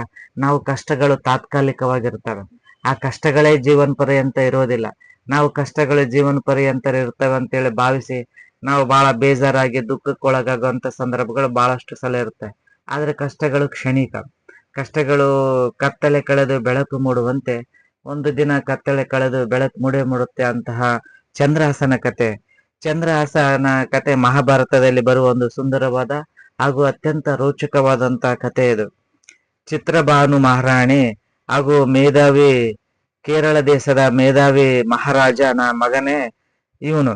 ಕಷ್ಟಗಳು ತಾತ್ಕಾಲಿಕವಾಗಿರ್ತವೆ. ಆ ಕಷ್ಟಗಳೇ ಜೀವನ ಪರ್ಯಂತ ಇರೋದಿಲ್ಲ. ನಾವು ಕಷ್ಟಗಳು ಜೀವನ ಪರ್ಯಂತ ಇರ್ತವೆ ಅಂತೇಳಿ ಭಾವಿಸಿ ನಾವು ಬಹಳ ಬೇಜಾರಾಗಿ ದುಃಖಕ್ಕೊಳಗಾಗುವಂತ ಸಂದರ್ಭಗಳು ಬಹಳಷ್ಟು ಸಲ ಇರುತ್ತೆ. ಆದ್ರೆ ಕಷ್ಟಗಳು ಕ್ಷಣಿಕ. ಕಷ್ಟಗಳು ಕತ್ತಲೆ ಕಳೆದು ಬೆಳಕು ಮೂಡುವಂತೆ ಒಂದು ದಿನ ಕತ್ತಲೆ ಕಳೆದು ಬೆಳಕು ಮೂಡುತ್ತೆ ಅಂತಹ ಚಂದ್ರಹಾಸನ ಕತೆ. ಚಂದ್ರಹಾಸನ ಕತೆ ಮಹಾಭಾರತದಲ್ಲಿ ಬರುವ ಒಂದು ಸುಂದರವಾದ ಹಾಗೂ ಅತ್ಯಂತ ರೋಚಕವಾದಂತಹ ಕತೆ ಇದು. ಚಿತ್ರಭಾನು ಮಹಾರಾಣಿ ಹಾಗೂ ಮೇಧಾವಿ ಕೇರಳ ದೇಶದ ಮೇಧಾವಿ ಮಹಾರಾಜನ ಮಗನೇ ಇವನು.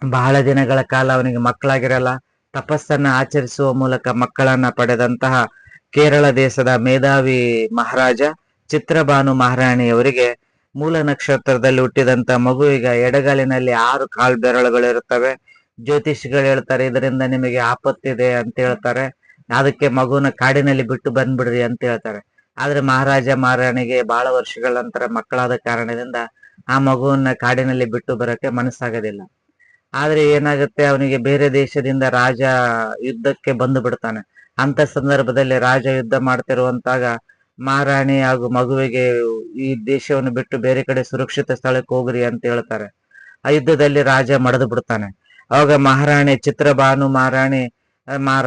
ಬಹಳ ದಿನಗಳ ಕಾಲ ಅವನಿಗೆ ಮಕ್ಕಳಾಗಿರಲ್ಲ. ತಪಸ್ಸನ್ನ ಆಚರಿಸುವ ಮೂಲಕ ಮಕ್ಕಳನ್ನ ಪಡೆದಂತಹ ಕೇರಳ ದೇಶದ ಮೇಧಾವಿ ಮಹಾರಾಜ ಚಿತ್ರಭಾನು ಮಹಾರಾಣಿಯವರಿಗೆ ಮೂಲ ನಕ್ಷತ್ರದಲ್ಲಿ ಹುಟ್ಟಿದಂತ ಮಗುವಿಗ ಎಡಗಾಲಿನಲ್ಲಿ 6 ಕಾಲ್ ಬೆರಳುಗಳಿರುತ್ತವೆ. ಜ್ಯೋತಿಷಿಗಳು ಹೇಳ್ತಾರೆ ಇದರಿಂದ ನಿಮಗೆ ಆಪತ್ತಿದೆ ಅಂತ ಹೇಳ್ತಾರೆ. ಅದಕ್ಕೆ ಮಗುನ ಕಾಡಿನಲ್ಲಿ ಬಿಟ್ಟು ಬಂದ್ಬಿಡ್ರಿ ಅಂತ ಹೇಳ್ತಾರೆ. ಆದ್ರೆ ಮಹಾರಾಜ ಮಹಾರಾಣಿಗೆ ಬಹಳ ವರ್ಷಗಳ ನಂತರ ಮಕ್ಕಳಾದ ಕಾರಣದಿಂದ ಆ ಮಗುವನ್ನ ಕಾಡಿನಲ್ಲಿ ಬಿಟ್ಟು ಬರೋಕೆ ಮನಸ್ಸಾಗೋದಿಲ್ಲ. ಆದ್ರೆ ಏನಾಗುತ್ತೆ, ಅವನಿಗೆ ಬೇರೆ ದೇಶದಿಂದ ರಾಜ ಯುದ್ಧಕ್ಕೆ ಬಂದು ಬಿಡ್ತಾನೆ. ಅಂತ ಸಂದರ್ಭದಲ್ಲಿ ರಾಜ ಯುದ್ಧ ಮಾಡ್ತಿರುವಂತಾಗ ಮಹಾರಾಣಿ ಹಾಗೂ ಮಗುವಿಗೆ ಈ ದೇಶವನ್ನು ಬಿಟ್ಟು ಬೇರೆ ಕಡೆ ಸುರಕ್ಷಿತ ಸ್ಥಳಕ್ಕೆ ಹೋಗ್ರಿ ಅಂತ ಹೇಳ್ತಾರೆ. ಆ ಯುದ್ಧದಲ್ಲಿ ರಾಜ ಮಡಿದು ಬಿಡ್ತಾನೆ. ಅವಾಗ ಮಹಾರಾಣಿ ಚಿತ್ರಭಾನು ಮಹಾರಾಣಿ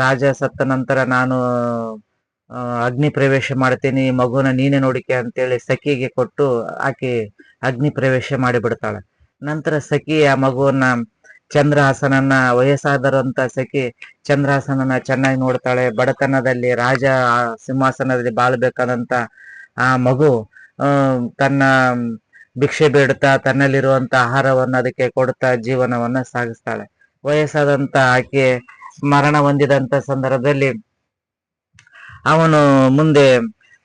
ರಾಜ ಸತ್ತ ನಂತರ ನಾನು ಅಗ್ನಿ ಪ್ರವೇಶ ಮಾಡ್ತೀನಿ, ಮಗುನ ನೀನೆ ನೋಡಿಕೆ ಅಂತೇಳಿ ಸಖಿಗೆ ಕೊಟ್ಟು ಆಕೆ ಅಗ್ನಿ ಪ್ರವೇಶ ಮಾಡಿಬಿಡ್ತಾಳೆ. ನಂತರ ಸಖಿ ಆ ಮಗುವನ್ನ ಚಂದ್ರಹಾಸನನ್ನ ವಯಸ್ಸಾದರಂತ ಸಖಿ ಚಂದ್ರಹಾಸನನ್ನ ಚೆನ್ನಾಗಿ ನೋಡ್ತಾಳೆ. ಬಡತನದಲ್ಲಿ ರಾಜ ಸಿಂಹಾಸನದಲ್ಲಿ ಬಾಳ್ಬೇಕಾದಂತ ಆ ಮಗು ತನ್ನ ಭಿಕ್ಷೆ ಬೇಡುತ್ತಾ ತನ್ನಲ್ಲಿರುವಂತ ಆಹಾರವನ್ನ ಅದಕ್ಕೆ ಕೊಡುತ್ತಾ ಜೀವನವನ್ನ ಸಾಗಿಸ್ತಾಳೆ. ವಯಸ್ಸಾದಂತ ಆಕೆ ಮರಣ ಹೊಂದಿದಂತ ಸಂದರ್ಭದಲ್ಲಿ ಅವನು ಮುಂದೆ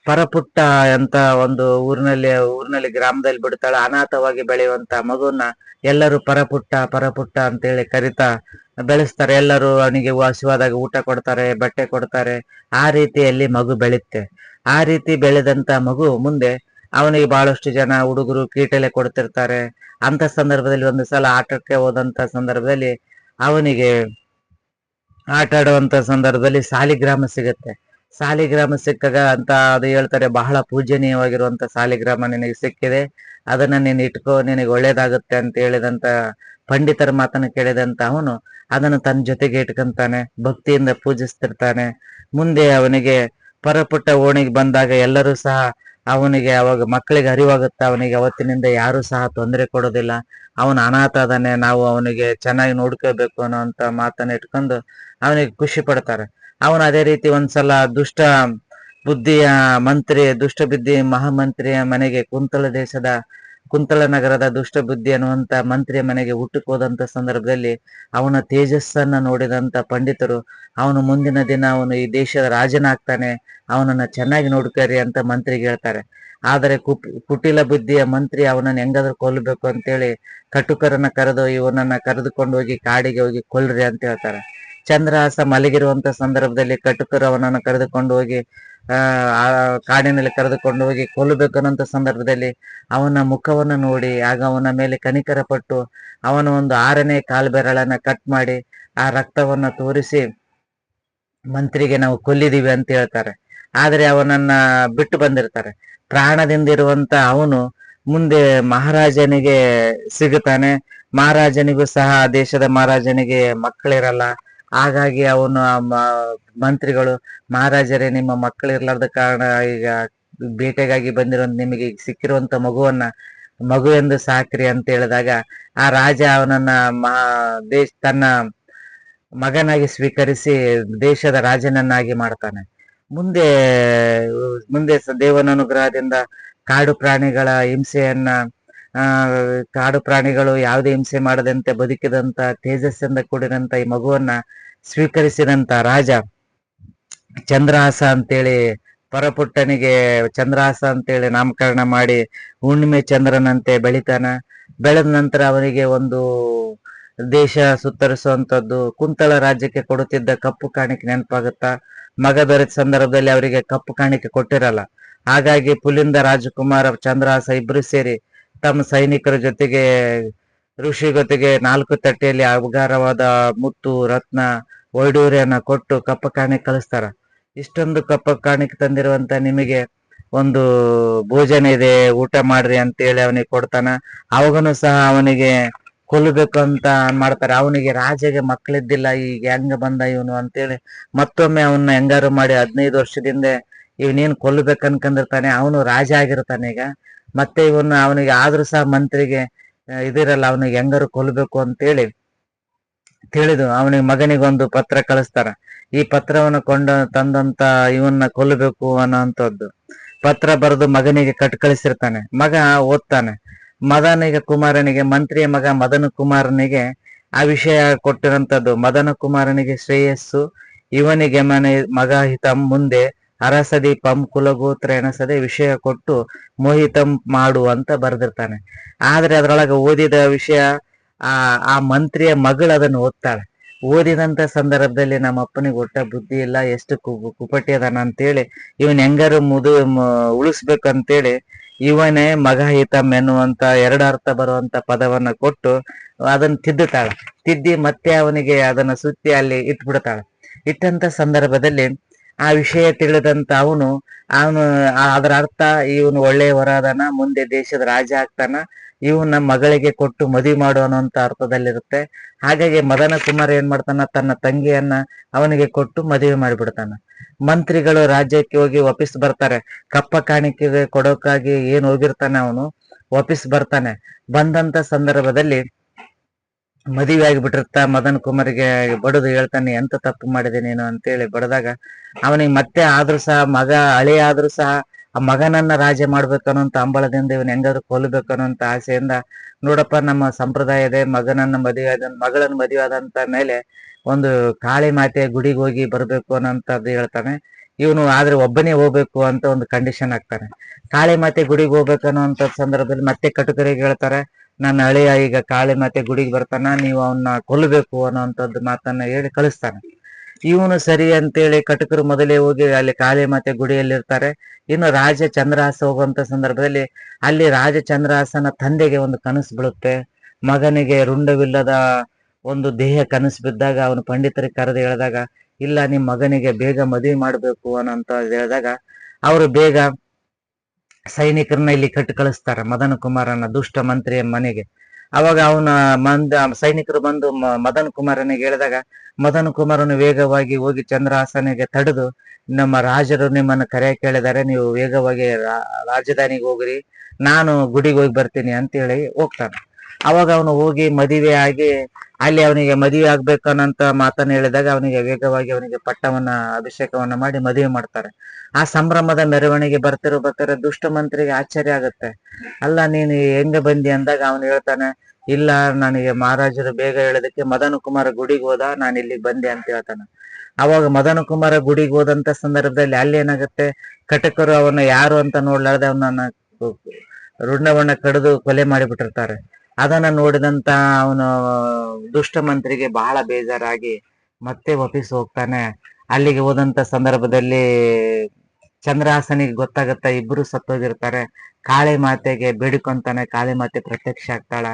ಪರಪುಟ್ಟ ಅಂತ ಒಂದು ಊರಿನಲ್ಲಿ ಗ್ರಾಮದಲ್ಲಿ ಬಿಡ್ತಾಳೆ. ಅನಾಥವಾಗಿ ಬೆಳೆಯುವಂತ ಮಗುವನ್ನ ಎಲ್ಲರೂ ಪರಪುಟ್ಟ ಪರಪುಟ್ಟ ಅಂತೇಳಿ ಕರಿತಾ ಬೆಳೆಸ್ತಾರೆ. ಎಲ್ಲರೂ ಅವನಿಗೆ ಹಸಿವಾದಾಗ ಊಟ ಕೊಡ್ತಾರೆ, ಬಟ್ಟೆ ಕೊಡ್ತಾರೆ. ಆ ರೀತಿಯಲ್ಲಿ ಮಗು ಬೆಳೆಯುತ್ತೆ. ಆ ರೀತಿ ಬೆಳೆದಂತ ಮಗು ಮುಂದೆ ಅವನಿಗೆ ಬಹಳಷ್ಟು ಜನ ಹುಡುಗರು ಕೀಟಲೆ ಕೊಡ್ತಿರ್ತಾರೆ. ಅಂತ ಸಂದರ್ಭದಲ್ಲಿ ಒಂದು ಸಲ ಆಟಕ್ಕೆ ಹೋದಂತ ಸಂದರ್ಭದಲ್ಲಿ ಅವನಿಗೆ ಆಟ ಆಡುವಂತ ಸಂದರ್ಭದಲ್ಲಿ ಸಾಲಿಗ್ರಾಮ ಸಿಗುತ್ತೆ. ಸಾಲಿಗ್ರಾಮ ಸಿಕ್ಕಾಗ ಅಂತ ಅದು ಹೇಳ್ತಾರೆ, ಬಹಳ ಪೂಜನೀಯವಾಗಿರುವಂತ ಸಾಲಿಗ್ರಾಮ ನಿನಗೆ ಸಿಕ್ಕಿದೆ, ಅದನ್ನ ನೀನು ಇಟ್ಕೋ, ನಿನಗೆ ಒಳ್ಳೇದಾಗುತ್ತೆ ಅಂತ ಹೇಳಿದಂತ ಪಂಡಿತರ ಮಾತನ್ನು ಕೇಳಿದಂತ ಅವನು ಅದನ್ನು ತನ್ನ ಜೊತೆಗೆ ಇಟ್ಕೊಂತಾನೆ, ಭಕ್ತಿಯಿಂದ ಪೂಜಿಸ್ತಿರ್ತಾನೆ. ಮುಂದೆ ಅವನಿಗೆ ಪರಪುಟ್ಟ ಓಣಿಗೆ ಬಂದಾಗ ಎಲ್ಲರೂ ಸಹ ಅವನಿಗೆ ಅವಾಗ ಮಕ್ಕಳಿಗೆ ಅರಿವಾಗುತ್ತೆ, ಅವನಿಗೆ ಅವತ್ತಿನಿಂದ ಯಾರು ಸಹ ತೊಂದರೆ ಕೊಡೋದಿಲ್ಲ, ಅವನು ಅನಾಥ ಅದಾನೆ, ನಾವು ಅವನಿಗೆ ಚೆನ್ನಾಗಿ ನೋಡ್ಕೋಬೇಕು ಅನ್ನೋ ಅಂತ ಮಾತನ್ನ ಇಟ್ಕೊಂಡು ಅವನಿಗೆ ಖುಷಿ ಪಡ್ತಾರೆ. ಅವನು ಅದೇ ರೀತಿ ಒಂದ್ಸಲ ದುಷ್ಟ ಬುದ್ಧಿ ಮಹಾಮಂತ್ರಿಯ ಮನೆಗೆ ಕುಂತಳ ನಗರದ ದುಷ್ಟ ಬುದ್ಧಿ ಅನ್ನುವಂತ ಮಂತ್ರಿಯ ಮನೆಗೆ ಊಟಕ್ಕೆ ಹೋದಂತ ಸಂದರ್ಭದಲ್ಲಿ ಅವನ ತೇಜಸ್ಸನ್ನ ನೋಡಿದಂತ ಪಂಡಿತರು ಅವನು ಮುಂದಿನ ದಿನ ಅವನು ಈ ದೇಶದ ರಾಜನಾಗ್ತಾನೆ, ಅವನನ್ನ ಚೆನ್ನಾಗಿ ನೋಡ್ಕರಿ ಅಂತ ಮಂತ್ರಿಗೆ ಹೇಳ್ತಾರೆ. ಆದರೆ ಕುಟಿಲ ಬುದ್ಧಿಯ ಮಂತ್ರಿ ಅವನನ್ನ ಹೆಂಗಾದ್ರೂ ಕೊಲ್ಲಬೇಕು ಅಂತೇಳಿ ಕಟುಕರನ್ನ ಕರೆದು ಇವನನ್ನ ಕರೆದುಕೊಂಡು ಹೋಗಿ ಕಾಡಿಗೆ ಹೋಗಿ ಕೊಲ್ರಿ ಅಂತ ಹೇಳ್ತಾರೆ. ಚಂದ್ರಹಾಸ ಮಲಗಿರುವಂತ ಸಂದರ್ಭದಲ್ಲಿ ಕಟುಕರು ಅವನನ್ನು ಕರೆದುಕೊಂಡು ಹೋಗಿ ಕಾಡಿನಲ್ಲಿ ಕರೆದುಕೊಂಡು ಹೋಗಿ ಕೊಲ್ಲಬೇಕನ್ನೋಂಥ ಸಂದರ್ಭದಲ್ಲಿ ಅವನ ಮುಖವನ್ನು ನೋಡಿ ಆಗ ಅವನ ಮೇಲೆ ಕನಿಕರ ಪಟ್ಟು ಅವನ ಒಂದು 6ನೇ ಕಾಲ್ಬೆರಳನ್ನ ಕಟ್ ಮಾಡಿ ಆ ರಕ್ತವನ್ನ ತೋರಿಸಿ ಮಂತ್ರಿಗೆ ನಾವು ಕೊಲ್ಲಿದೀವಿ ಅಂತ ಹೇಳ್ತಾರೆ. ಆದ್ರೆ ಅವನನ್ನ ಬಿಟ್ಟು ಬಂದಿರ್ತಾರೆ. ಪ್ರಾಣದಿಂದಿರುವಂತ ಅವನು ಮುಂದೆ ಮಹಾರಾಜನಿಗೆ ಸಿಗುತ್ತಾನೆ. ಮಹಾರಾಜನಿಗೂ ಸಹ ದೇಶದ ಮಹಾರಾಜನಿಗೆ ಮಕ್ಕಳಿರಲ್ಲ. ಹಾಗಾಗಿ ಅವನು ಮಂತ್ರಿಗಳು, ಮಹಾರಾಜರೇ ನಿಮ್ಮ ಮಕ್ಕಳಿರ್ಲಾರ್ದ ಕಾರಣ ಈಗ ಬೇಟೆಗಾಗಿ ಬಂದಿರುವಂತ ನಿಮಗೆ ಸಿಕ್ಕಿರುವಂತ ಮಗು ಎಂದು ಸಾಕ್ರಿ ಅಂತ ಹೇಳಿದಾಗ ಆ ರಾಜ ಅವನನ್ನ ತನ್ನ ಮಗನಾಗಿ ಸ್ವೀಕರಿಸಿ ದೇಶದ ರಾಜನನ್ನಾಗಿ ಮಾಡ್ತಾನೆ. ಮುಂದೆ ದೇವನ ಅನುಗ್ರಹದಿಂದ ಕಾಡು ಪ್ರಾಣಿಗಳು ಯಾವುದೇ ಹಿಂಸೆ ಮಾಡದಂತೆ ಬದುಕಿದಂತ ತೇಜಸ್ಸಿಂದ ಕೂಡಿದಂತ ಈ ಮಗುವನ್ನ ಸ್ವೀಕರಿಸಿದಂತ ರಾಜ ಚಂದ್ರಹಾಸ ಅಂತೇಳಿ ಪರಪುಟ್ಟನಿಗೆ ಚಂದ್ರಹಾಸ ಅಂತೇಳಿ ನಾಮಕರಣ ಮಾಡಿ ಹುಣ್ಣಿಮೆ ಚಂದ್ರನಂತೆ ಬೆಳಿತಾನ. ಬೆಳೆದ ನಂತರ ಅವನಿಗೆ ಒಂದು ದೇಶ ಸುತ್ತರಿಸುವಂತದ್ದು ಕುಂತಳ ರಾಜ್ಯಕ್ಕೆ ಕೊಡುತ್ತಿದ್ದ ಕಪ್ಪು ಕಾಣಿಕೆ ನೆನಪಾಗುತ್ತಾ. ಮಗ ದೊರೆತ ಸಂದರ್ಭದಲ್ಲಿ ಅವರಿಗೆ ಕಪ್ಪು ಕಾಣಿಕೆ ಕೊಟ್ಟಿರಲ್ಲ. ಹಾಗಾಗಿ ಪುಲಿಂದ ರಾಜಕುಮಾರ ಚಂದ್ರಹಾಸ ಇಬ್ರು ಸೇರಿ ತಮ್ಮ ಸೈನಿಕರ ಜೊತೆಗೆ ಋಷಿ ಜೊತೆಗೆ 4 ತಟ್ಟೆಯಲ್ಲಿ ಅಗಾರವಾದ ಮುತ್ತು ರತ್ನ ಒಯ್ಡೂರಿಯನ್ನ ಕೊಟ್ಟು ಕಪ್ಪ ಕಾಣಿಕೆ ಕಳಿಸ್ತಾರ. ಇಷ್ಟೊಂದು ಕಪ್ಪ ಕಾಣಿಕೆ ತಂದಿರುವಂತ ನಿಮಗೆ ಒಂದು ಭೋಜನ ಇದೆ, ಊಟ ಮಾಡ್ರಿ ಅಂತೇಳಿ ಅವನಿಗೆ ಕೊಡ್ತಾನ. ಅವಾಗನು ಸಹ ಅವನಿಗೆ ಕೊಲ್ಲಬೇಕು ಅಂತ ಮಾಡ್ತಾರೆ. ಅವನಿಗೆ ರಾಜಗೆ ಮಕ್ಕಳಿದ್ದಿಲ್ಲ, ಈಗ ಹೆಂಗ ಬಂದ ಇವನು ಅಂತೇಳಿ ಮತ್ತೊಮ್ಮೆ ಅವನ್ನ ಹೆಂಗಾರು ಮಾಡಿ 15 ವರ್ಷದಿಂದ ಇವನೇನ್ ಕೊಲ್ಲಬೇಕು ಅನ್ಕೊಂಡಿರ್ತಾನೆ. ಅವನು ರಾಜ ಆಗಿರ್ತಾನೆ ಈಗ. ಮತ್ತೆ ಅವನಿಗೆ ಆದ್ರೂ ಸಹ ಮಂತ್ರಿಗೆ ಇದಿರಲ್ಲ, ಅವನಿಗೆ ಹೆಂಗಾರು ಕೊಲ್ಲಬೇಕು ಅಂತೇಳಿ ತಿಳಿದು ಅವನಿಗೆ ಮಗನಿಗೊಂದು ಪತ್ರ ಕಳಿಸ್ತಾರ. ಈ ಪತ್ರವನ್ನು ತಂದಂತ ಇವನ್ನ ಕೊಲ್ಲಬೇಕು ಅನ್ನೋಂಥದ್ದು ಪತ್ರ ಬರೆದು ಮಗನಿಗೆ ಕಳಿಸಿರ್ತಾನೆ. ಮಗ ಓದ್ತಾನೆ. ಕುಮಾರನಿಗೆ, ಮಂತ್ರಿಯ ಮಗ ಮದನ ಕುಮಾರನಿಗೆ ಆ ವಿಷಯ ಕೊಟ್ಟಿರಂತದ್ದು. ಮದನ ಕುಮಾರನಿಗೆ ಶ್ರೇಯಸ್ಸು ಇವನಿಗೆ ಮಗ ಹಿತಂ ಮುಂದೆ ಅರಸದಿ ಪಂ ಕುಲಗೋತ್ರ ಎಣಸದೆ ವಿಷಯ ಕೊಟ್ಟು ಮೋಹಿತಂ ಮಾಡು ಅಂತ ಬರೆದಿರ್ತಾನೆ. ಆದ್ರೆ ಅದ್ರೊಳಗೆ ಓದಿದ ವಿಷಯ ಆ ಮಂತ್ರಿಯ ಮಗಳು ಅದನ್ನು ಓದ್ತಾಳೆ. ಓದಿದಂತ ಸಂದರ್ಭದಲ್ಲಿ ನಮ್ಮ ಅಪ್ಪನಿಗೆ ಒಟ್ಟ ಬುದ್ಧಿ ಇಲ್ಲ, ಎಷ್ಟು ಕುಪಟಿ ಅದಾನ ಅಂತೇಳಿ ಇವನ್ ಹೆಂಗಾರು ಉಳಿಸ್ಬೇಕಂತೇಳಿ ಇವನೇ ಮಗ ಹಿತಂ ಎನ್ನುವಂತ 2 ಅರ್ಥ ಬರುವಂತ ಪದವನ್ನ ಕೊಟ್ಟು ಅದನ್ನ ತಿದ್ದುತ್ತಾಳೆ. ತಿದ್ದಿ ಮತ್ತೆ ಅವನಿಗೆ ಅದನ್ನ ಸುತ್ತಿ ಅಲ್ಲಿ ಇಟ್ಬಿಡ್ತಾಳೆ. ಇಟ್ಟಂತ ಸಂದರ್ಭದಲ್ಲಿ ಆ ವಿಷಯ ತಿಳಿದಂತ ಅವನು ಅದರ ಅರ್ಥ ಇವನು ಒಳ್ಳೆಯವರ ಅದನ, ಮುಂದೆ ದೇಶದ ರಾಜ ಆಗ್ತಾನ, ಇವನ ಮಗಳಿಗೆ ಕೊಟ್ಟು ಮದುವೆ ಮಾಡು ಅನ್ನೋಂತ ಅರ್ಥದಲ್ಲಿರುತ್ತೆ. ಹಾಗಾಗಿ ಮದನ ಕುಮಾರ್ ಏನ್ ಮಾಡ್ತಾನ, ತನ್ನ ತಂಗಿಯನ್ನ ಅವನಿಗೆ ಕೊಟ್ಟು ಮದುವೆ ಮಾಡಿಬಿಡ್ತಾನ. ಮಂತ್ರಿಗಳು ರಾಜ್ಯಕ್ಕೆ ಹೋಗಿ ವಾಪಸ್ ಬರ್ತಾರೆ. ಕಪ್ಪ ಕಾಣಿಕೆ ಕೊಡೋಕ್ಕಾಗಿ ಏನ್ ಹೋಗಿರ್ತಾನೆ ಅವನು ವಾಪಸ್ ಬರ್ತಾನೆ. ಬಂದಂತ ಸಂದರ್ಭದಲ್ಲಿ ಮದುವೆ ಆಗಿಬಿಟ್ಟಿರ್ತ. ಮದನ್ ಕುಮಾರಿಗೆ ಬಡದು ಹೇಳ್ತಾನೆ, ಎಂತ ತಪ್ಪು ಮಾಡಿದೆ ನೀನು ಅಂತೇಳಿ ಬಡದಾಗ ಅವನಿಗೆ ಮತ್ತೆ ಆದ್ರೂ ಸಹ ಹಳೆ ಆದ್ರೂ ಸಹ ಆ ಮಗನನ್ನ ರಾಜ ಮಾಡ್ಬೇಕನ್ನೋಂತ ಅಂಬಳದಿಂದ ಇವನ್ ಹೆಂಗಾದ್ರು ಕೊಲ್ಲಬೇಕು ಅನ್ನೋಂತ ಆಸೆಯಿಂದ, ನೋಡಪ್ಪ ನಮ್ಮ ಸಂಪ್ರದಾಯ ಇದೆ, ಮಗಳನ್ನ ಮದುವೆ ಆದಂತ ಮೇಲೆ ಒಂದು ಕಾಳಿ ಮಾತೆ ಗುಡಿಗೆ ಹೋಗಿ ಬರ್ಬೇಕು ಅನ್ನೋಂಥದ್ದು ಹೇಳ್ತಾನೆ. ಇವನು ಆದ್ರೆ ಒಬ್ಬನೇ ಹೋಗ್ಬೇಕು ಅಂತ ಒಂದು ಕಂಡೀಷನ್ ಹಾಕ್ತಾನೆ. ಕಾಳಿ ಮಾತೆ ಗುಡಿಗೆ ಹೋಗ್ಬೇಕು ಅನ್ನೋಂಥ ಸಂದರ್ಭದಲ್ಲಿ ಮತ್ತೆ ಕಟುಕರಿಗೆ ಹೇಳ್ತಾರೆ, ನನ್ನ ಹಳೆಯ ಈಗ ಕಾಳಿ ಮಾತೆ ಗುಡಿಗೆ ಬರ್ತಾನ, ನೀವು ಅವನ್ನ ಕೊಲ್ಲಬೇಕು ಅನ್ನೋಂಥದ್ದು ಮಾತನ್ನ ಹೇಳಿ ಕಳಿಸ್ತಾನೆ. ಇವನು ಸರಿ ಅಂತೇಳಿ ಕಟಕರು ಮೊದಲೇ ಹೋಗಿ ಅಲ್ಲಿ ಕಾಳಿ ಮಾತೆ ಗುಡಿಯಲ್ಲಿರ್ತಾರೆ. ಇನ್ನು ರಾಜ ಚಂದ್ರಹಾಸ ಹೋಗುವಂತ ಸಂದರ್ಭದಲ್ಲಿ ಅಲ್ಲಿ ರಾಜ ಚಂದ್ರಹಾಸನ ತಂದೆಗೆ ಒಂದು ಕನಸು ಬೀಳುತ್ತೆ. ಮಗನಿಗೆ ರುಂಡವಿಲ್ಲದ ಒಂದು ದೇಹ ಕನಸು ಬಿದ್ದಾಗ ಅವನು ಪಂಡಿತರಿಗೆ ಕರೆದು ಹೇಳಿದಾಗ, ಇಲ್ಲ ನಿಮ್ ಮಗನಿಗೆ ಬೇಗ ಮದುವೆ ಮಾಡ್ಬೇಕು ಅನ್ನೋಂತ ಹೇಳಿದಾಗ ಅವರು ಬೇಗ ಸೈನಿಕರನ್ನ ಇಲ್ಲಿ ಕಳಿಸ್ತಾರ ಮದನ ಕುಮಾರನ ದುಷ್ಟ ಮಂತ್ರಿಯ ಮನೆಗೆ. ಅವಾಗ ಸೈನಿಕರು ಬಂದು ಮದನ್ ಕುಮಾರನಿಗೆ ಹೇಳಿದಾಗ, ಮದನ್ ಕುಮಾರನು ವೇಗವಾಗಿ ಹೋಗಿ ಚಂದ್ರಹಾಸನಿಗೆ ತಡೆದು, ನಮ್ಮ ರಾಜರು ನಿಮ್ಮನ್ನು ಕರೆ ಕೇಳಿದ್ದಾರೆ, ನೀವು ವೇಗವಾಗಿ ರಾಜಧಾನಿಗೆ ಹೋಗ್ರಿ, ನಾನು ಗುಡಿಗೆ ಹೋಗಿ ಬರ್ತೀನಿ ಅಂತೇಳಿ ಹೋಗ್ತಾನೆ. ಅವಾಗ ಅವನು ಹೋಗಿ ಮದುವೆ ಆಗಿ ಅಲ್ಲಿ ಅವನಿಗೆ ಮದುವೆ ಆಗ್ಬೇಕನ್ನಂತ ಮಾತನ್ನ ಹೇಳಿದಾಗ ಅವನಿಗೆ ವೇಗವಾಗಿ ಅವನಿಗೆ ಪಟ್ಟವನ್ನ ಅಭಿಷೇಕವನ್ನ ಮಾಡಿ ಮದುವೆ ಮಾಡ್ತಾರೆ. ಆ ಸಂಭ್ರಮದ ಮೆರವಣಿಗೆ ಬರ್ತಾರೆ. ದುಷ್ಟ ಮಂತ್ರಿಗೆ ಆಶ್ಚರ್ಯ ಆಗುತ್ತೆ. ಅಲ್ಲ ನೀನು ಹೆಂಗ ಬಂದಿ ಅಂದಾಗ ಅವನು ಹೇಳ್ತಾನೆ, ಇಲ್ಲ ನನಗೆ ಮಹಾರಾಜರು ಬೇಗ ಹೇಳೋದಕ್ಕೆ ಮದನ ಕುಮಾರ ಗುಡಿಗೆ ಹೋದ, ನಾನು ಇಲ್ಲಿಗೆ ಬಂದೆ ಅಂತ ಹೇಳ್ತಾನೆ. ಅವಾಗ ಮದನ ಕುಮಾರ ಗುಡಿಗೆ ಹೋದಂತ ಸಂದರ್ಭದಲ್ಲಿ ಅಲ್ಲಿ ಏನಾಗುತ್ತೆ, ಕಟಕರು ಅವನ್ನ ಯಾರು ಅಂತ ನೋಡ್ಲಾರ್ದೆ ಅವನನ್ನ ರುಂಡವನ್ನ ಕಡಿದು ಕೊಲೆ ಮಾಡಿಬಿಟ್ಟಿರ್ತಾರೆ. ಅದನ್ನ ನೋಡಿದಂತ ಅವನು ದುಷ್ಟ ಮಂತ್ರಿಗೆ ಬಹಳ ಬೇಜಾರಾಗಿ ಮತ್ತೆ ವಾಪಸ್ ಹೋಗ್ತಾನೆ. ಅಲ್ಲಿಗೆ ಹೋದಂತ ಸಂದರ್ಭದಲ್ಲಿ ಚಂದ್ರಹಾಸನಿಗೆ ಗೊತ್ತಾಗತ್ತ ಇಬ್ರು ಸತ್ತೋಗಿರ್ತಾರೆ. ಕಾಳಿ ಮಾತೆಗೆ ಬೇಡಿಕೊಂತಾನೆ. ಕಾಳಿ ಮಾತೆ ಪ್ರತ್ಯಕ್ಷ ಆಗ್ತಾಳ.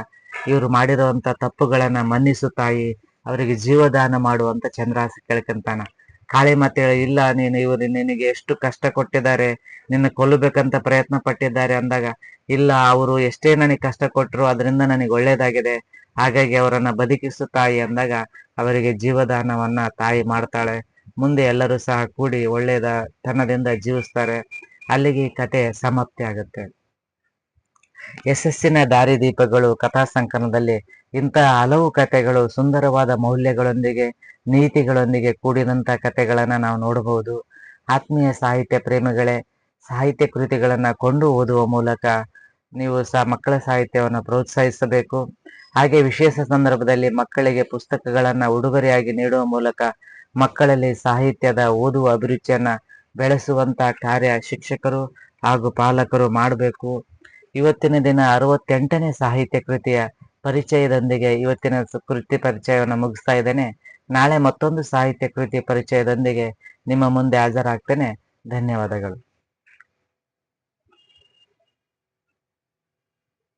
ಇವ್ರು ಮಾಡಿರುವಂತ ತಪ್ಪುಗಳನ್ನ ಮನ್ನಿಸು ತಾಯಿ, ಅವರಿಗೆ ಜೀವದಾನ ಮಾಡುವಂತ ಚಂದ್ರಹಾಸ ಕೇಳ್ಕೊಂತಾನ. ಕಾಳಿ ಮಾತೆ ಇಲ್ಲ, ಇವರು ನಿನಗೆ ಎಷ್ಟು ಕಷ್ಟ ಕೊಟ್ಟಿದ್ದಾರೆ, ನಿನ್ನ ಕೊಲ್ಲಬೇಕಂತ ಪ್ರಯತ್ನ ಪಟ್ಟಿದ್ದಾರೆ ಅಂದಾಗ, ಇಲ್ಲ ಅವರು ಎಷ್ಟೇ ನನಗೆ ಕಷ್ಟ ಕೊಟ್ಟರು ಅದರಿಂದ ನನಗೆ ಒಳ್ಳೇದಾಗಿದೆ, ಹಾಗಾಗಿ ಅವರನ್ನ ಬದುಕಿಸು ತಾಯಿ ಅಂದಾಗ ಅವರಿಗೆ ಜೀವದಾನವನ್ನ ತಾಯಿ ಮಾಡ್ತಾಳೆ. ಮುಂದೆ ಎಲ್ಲರೂ ಸಹ ಕೂಡಿ ಒಳ್ಳೆಯದ ತನದಿಂದ ಜೀವಿಸ್ತಾರೆ. ಅಲ್ಲಿಗೆ ಈ ಕತೆ ಸಮಾಪ್ತಿ ಆಗುತ್ತೆ. ಯಶಸ್ಸಿನ ದಾರಿದೀಪಗಳು ಕಥಾ ಸಂಕಲನದಲ್ಲಿ ಇಂತಹ ಹಲವು ಕಥೆಗಳು ಸುಂದರವಾದ ಮೌಲ್ಯಗಳೊಂದಿಗೆ, ನೀತಿಗಳೊಂದಿಗೆ ಕೂಡಿದಂತ ಕಥೆಗಳನ್ನ ನಾವು ನೋಡಬಹುದು. ಆತ್ಮೀಯ ಸಾಹಿತ್ಯ ಪ್ರೇಮಿಗಳೇ, ಸಾಹಿತ್ಯ ಕೃತಿಗಳನ್ನ ಕೊಂಡು ಓದುವ ಮೂಲಕ ನೀವು ಸಹ ಮಕ್ಕಳ ಸಾಹಿತ್ಯವನ್ನು ಪ್ರೋತ್ಸಾಹಿಸಬೇಕು. ಹಾಗೆ ವಿಶೇಷ ಸಂದರ್ಭದಲ್ಲಿ ಮಕ್ಕಳಿಗೆ ಪುಸ್ತಕಗಳನ್ನ ಉಡುಗೊರೆಯಾಗಿ ನೀಡುವ ಮೂಲಕ ಮಕ್ಕಳಲ್ಲಿ ಸಾಹಿತ್ಯದ ಓದುವ ಅಭಿರುಚಿಯನ್ನ ಬೆಳೆಸುವಂತ ಕಾರ್ಯ ಶಿಕ್ಷಕರು ಹಾಗೂ ಪಾಲಕರು ಮಾಡಬೇಕು. ಇವತ್ತಿನ ದಿನ 68ನೇ ಸಾಹಿತ್ಯ ಕೃತಿಯ ಪರಿಚಯದೊಂದಿಗೆ ಇವತ್ತಿನ ಕೃತಿ ಪರಿಚಯವನ್ನು ಮುಗಿಸ್ತಾ ಇದ್ದೇನೆ. ನಾಳೆ ಮತ್ತೊಂದು ಸಾಹಿತ್ಯ ಕೃತಿ ಪರಿಚಯದೊಂದಿಗೆ ನಿಮ್ಮ ಮುಂದೆ ಹಾಜರಾಗ್ತೇನೆ. ಧನ್ಯವಾದಗಳು.